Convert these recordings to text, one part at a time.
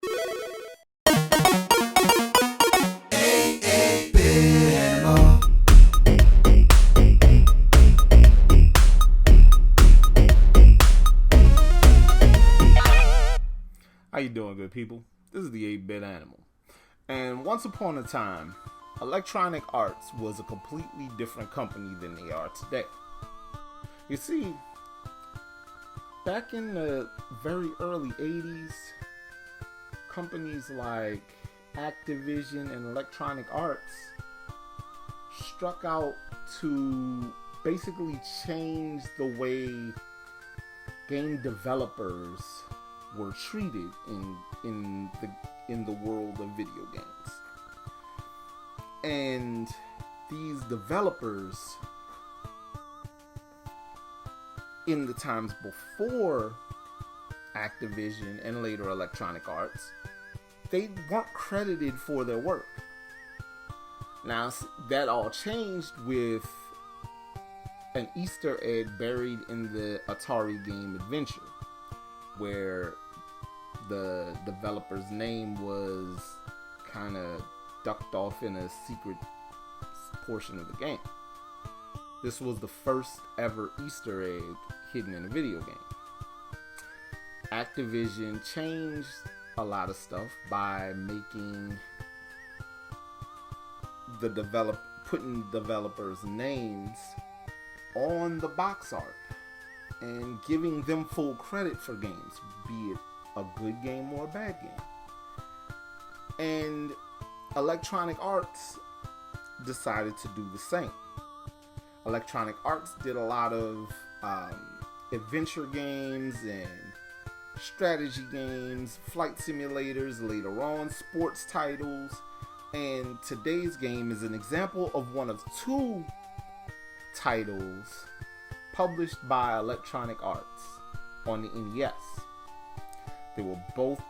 How you doing, good people? This is the 8-Bit Animal. And once upon a time, Electronic Arts was a completely different company than they are today. You see, back in the very early 80s, companies like Activision and Electronic Arts struck out to basically change the way game developers were treated in the world of video games. And these developers, in the times before Activision and later Electronic Arts, they weren't credited for their work. Now, that all changed with an Easter egg buried in the Atari game Adventure, where the developer's name was kind of ducked off in a secret portion of the game. This was the first ever Easter egg hidden in a video game. Activision changed a lot of stuff by making putting developers' names on the box art and giving them full credit for games, be it a good game or a bad game. And Electronic Arts decided to do the same. Electronic Arts did a lot of adventure games and strategy games, flight simulators, later on sports titles, and today's game is an example of one of two titles published by Electronic Arts on the NES. They were both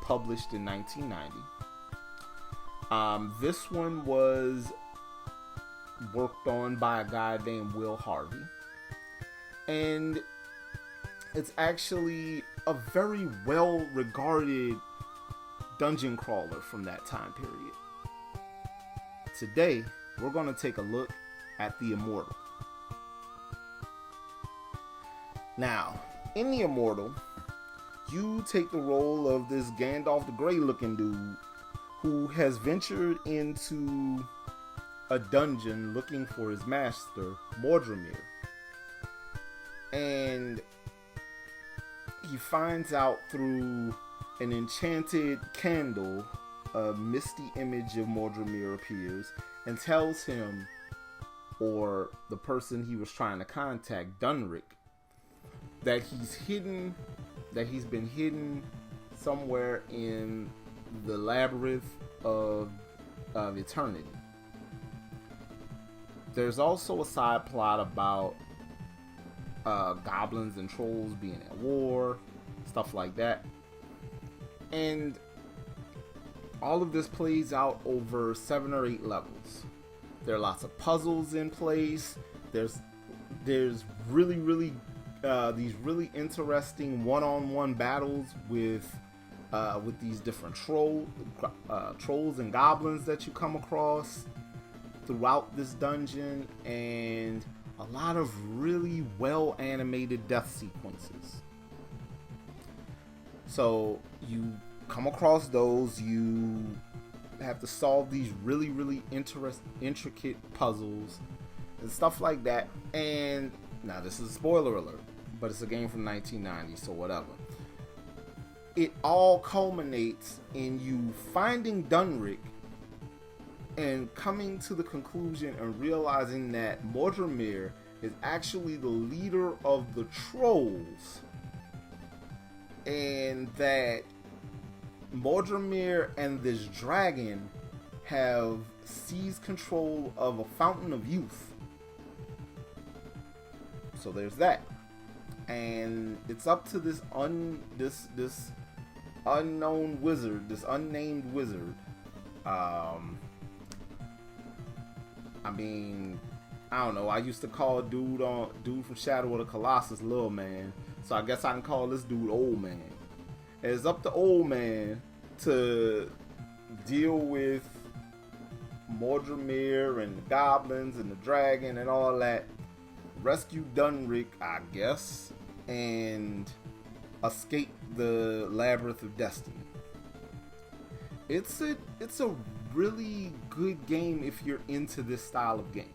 published in 1990. This one was worked on by a guy named Will Harvey, and it's actually a very well regarded dungeon crawler from that time period. Today, we're going to take a look at The Immortal. Now, in The Immortal, you take the role of this Gandalf the Grey looking dude who has ventured into a dungeon looking for his master, Mordremir. And he finds out through an enchanted candle, a misty image of Mordremir appears and tells him, or the person he was trying to contact, Dunrick, that he's been hidden somewhere in the labyrinth of eternity. There's also a side plot about goblins and trolls being at war, stuff like that. And all of this plays out over 7 or 8 levels. There are lots of puzzles in place. There's really these really interesting one-on-one battles with these different trolls and goblins that you come across throughout this dungeon, and a lot of really well animated death sequences. So you come across those, you have to solve these really intricate puzzles and stuff like that. And now, this is a spoiler alert, but it's a game from 1990, so whatever. It all culminates in you finding Dunrick and coming to the conclusion and realizing that Mordremir is actually the leader of the trolls, and that Mordremir and this dragon have seized control of a fountain of youth. So there's that. And it's up to this unknown wizard, this unnamed wizard. I don't know. I used to call dude from Shadow of the Colossus Little Man, so I guess I can call this dude Old Man. It's up to old man to deal with Mordrimir and the goblins and the dragon and all that. Rescue Dunrick, I guess, and escape the Labyrinth of Destiny. It's a really good game if you're into this style of game.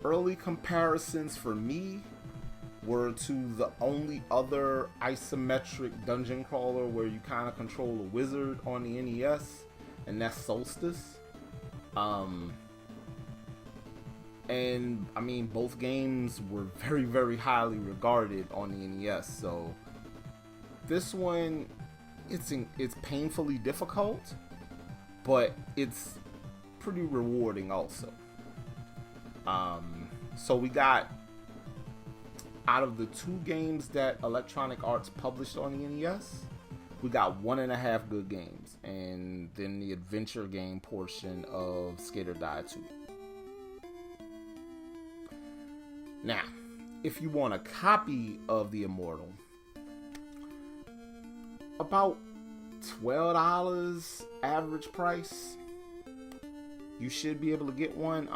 Early comparisons for me were to the only other isometric dungeon crawler where you kind of control a wizard on the NES, and that's Solstice. And I mean, both games were very, very highly regarded on the NES. So this one, it's painfully difficult, but it's pretty rewarding also. So we got, out of the 2 games that Electronic Arts published on the NES, we got 1.5 good games, and then the adventure game portion of Skate or Die 2. Now, if you want a copy of The Immortal, about $12 average price, you should be able to get one.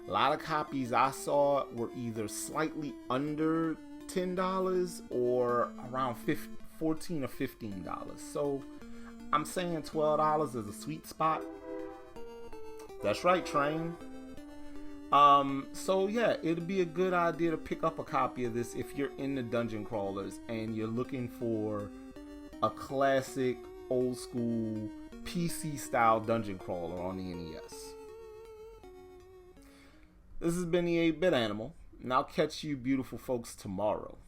A lot of copies I saw were either slightly under $10 or around $14 or $15. So I'm saying $12 is a sweet spot. That's right, Train. So yeah, it'd be a good idea to pick up a copy of this if you're into dungeon crawlers and you're looking for a classic old school PC style dungeon crawler on the NES. This has been the 8-Bit Animal, and I'll catch you beautiful folks tomorrow.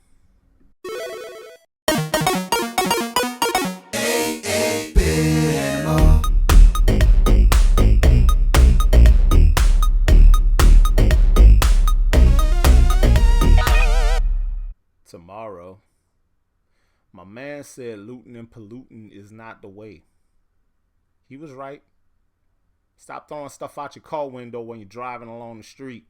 Tomorrow, my man said looting and polluting is not the way. He was right. Stop throwing stuff out your car window when you're driving along the street.